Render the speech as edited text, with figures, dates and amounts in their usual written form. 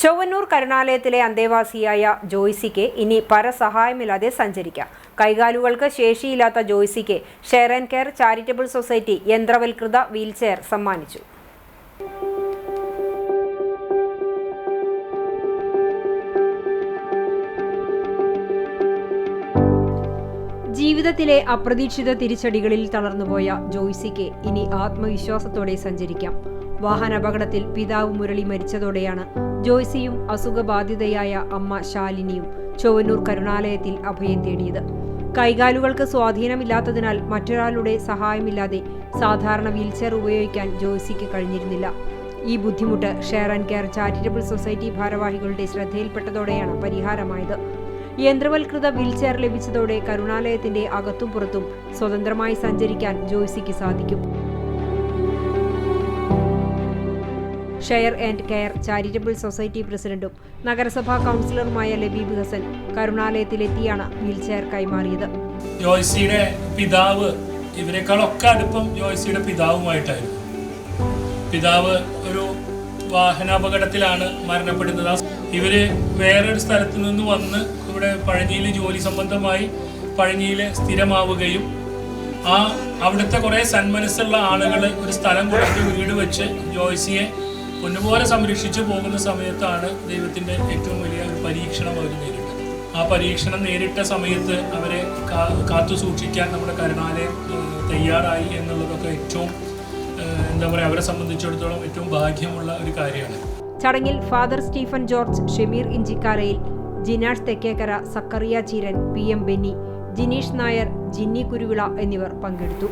ചൊവ്വന്നൂർ കരുണാലയത്തിലെ അന്തേവാസിയായ ജോയ്സിക്ക് ഇനി പരസഹായമില്ലാതെ സഞ്ചരിക്കാം. കൈകാലുകൾക്ക് ശേഷിയില്ലാത്ത ജോയ്സിക്ക് share and care charitable society യന്ത്രവൽകൃത വീൽചെയർ സമ്മാനിച്ചു. ജീവിതത്തിലെ അപ്രതീക്ഷിത തിരിച്ചടികളിൽ തളർന്നുപോയ ജോയ്സിക്ക് ഇനി ആത്മവിശ്വാസത്തോടെ സഞ്ചരിക്കാം. വാഹനാപകടത്തിൽ പിതാവ് മുരളി മരിച്ചതോടെയാണ് ജോയ്സിയും അസുഖബാധിതയായ അമ്മ ശാലിനിയും ചൊവ്വന്നൂർ കരുണാലയത്തിൽ അഭയം തേടിയത്. കൈകാലുകൾക്ക് സ്വാധീനമില്ലാത്തതിനാൽ മറ്റൊരാളുടെ സഹായമില്ലാതെ സാധാരണ വീൽചെയർ ഉപയോഗിക്കാൻ ജോയ്സിക്ക് കഴിഞ്ഞിരുന്നില്ല. ഈ ബുദ്ധിമുട്ട് share and care charitable society ഭാരവാഹികളുടെ ശ്രദ്ധയിൽപ്പെട്ടതോടെയാണ് പരിഹാരമായത്. യന്ത്രവൽകൃത വീൽചെയർ ലഭിച്ചതോടെ കരുണാലയത്തിന്റെ അകത്തും പുറത്തും സ്വതന്ത്രമായി സഞ്ചരിക്കാൻ ജോയ്സിക്ക് സാധിക്കും. Share and care charitable society പ്രസിഡന്റും നഗരസഭാ കൗൺസിലറുമായ ലബീബ് ഹസൻ കരുണാലയത്തിലെത്തിയാണ് വീൽചെയർ കൈമാറിയത്. ജോയ്സിയുടെ പിതാവ് ഇവരെക്കാളൊക്കെ അടുപ്പം ജോയ്സിയുടെ പിതാവുമായിട്ടായിരുന്നു. പിതാവ് ഒരു വാഹനാപകടത്തിലാണ് മരണപ്പെടുന്നത്. ഇവര് വേറൊരു സ്ഥലത്ത് നിന്ന് വന്ന് ഇവിടെ പഴഞ്ഞിയിൽ ജോലി സംബന്ധമായി പഴഞ്ഞിയിൽ സ്ഥിരമാവുകയും അവിടുത്തെ കുറേ സന്മനസ്സുള്ള ആളുകൾ ഒരു സ്ഥലം കൊടുത്ത് വീട് വെച്ച് ജോയ്സിയെ പൊന്നുപോലെ സംരക്ഷിച്ചു പോകുന്ന സമയത്താണ് ദൈവത്തിൻ്റെ ഏറ്റവും വലിയ ഒരു പരീക്ഷണം അവർ നേരിട്ടത്. ആ പരീക്ഷണം നേരിട്ട സമയത്ത് അവരെ കാത്തു സൂക്ഷിക്കാൻ നമ്മുടെ കരുണാലയം തയ്യാറായി എന്നുള്ളതൊക്കെ ഏറ്റവും അവരെ സംബന്ധിച്ചിടത്തോളം ഏറ്റവും ഭാഗ്യമുള്ള ഒരു കാര്യമാണ്. ചടങ്ങിൽ ഫാദർ സ്റ്റീഫൻ ജോർജ്, ഷമീർ ഇഞ്ചിക്കാരയിൽ, ജിനാഷ് തെക്കേക്കര, സക്കറിയ ചീരൻ, PM ബെന്നി, ജിനീഷ് നായർ, ജിന്നി കുരുവിള എന്നിവർ പങ്കെടുത്തു.